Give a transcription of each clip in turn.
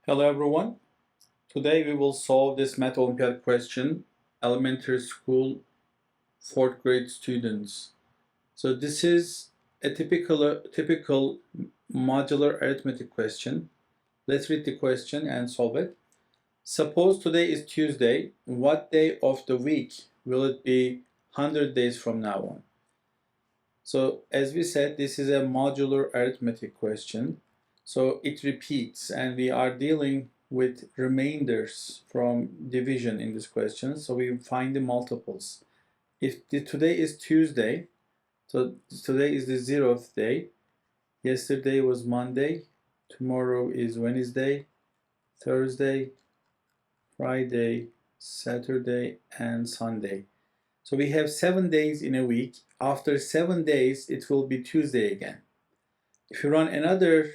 Hello everyone. Today we will solve this math Olympiad question, elementary school 4th grade students. So this is a typical modular arithmetic question. Let's read the question and solve it. Suppose today is Tuesday. What day of the week will it be 100 days from now on? So as we said, this is a modular arithmetic question. So it repeats, and we are dealing with remainders from division in this question. So we find the multiples. If today is Tuesday, so today is the 0th day. Yesterday was Monday. Tomorrow is Wednesday, Thursday, Friday, Saturday, and Sunday. So we have 7 days in a week. After 7 days, it will be Tuesday again. If you run another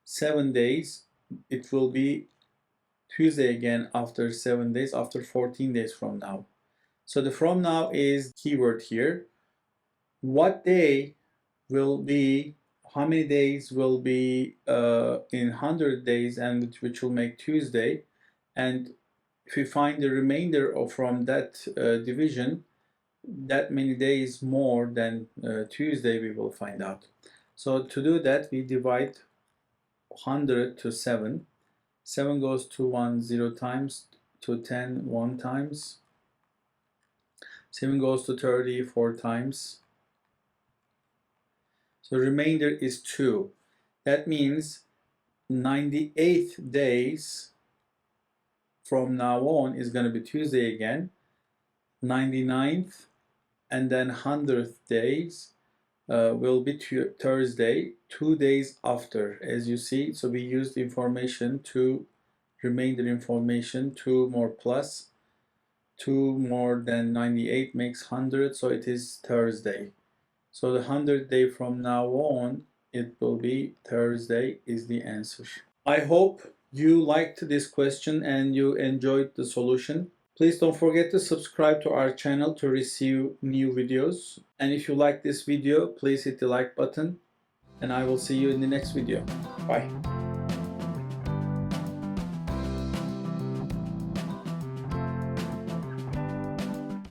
7 days, it will be Tuesday again after 7 days, after 14 days from now. So the from now is keyword here. What day will be, how many days will be in 100 days, and which will make Tuesday? And if we find the remainder from that division, that many days more than Tuesday, we will find out. So to do that, we divide 100 to 7. 7 goes to 1 0 times, to 10 1 times. 7 goes to 30 4 times. So remainder is 2. That means 98 days from now on is going to be Tuesday again. 99th and then 100th days will be Thursday, 2 days after, as you see. So we used information to remainder information, 2 more plus 2 more than 98 makes 100, so it is Thursday. So the 100th day from now on, it will be Thursday is the answer. I hope you liked this question and you enjoyed the solution. Please don't forget to subscribe to our channel to receive new videos. And if you like this video, please hit the like button. And I will see you in the next video. Bye.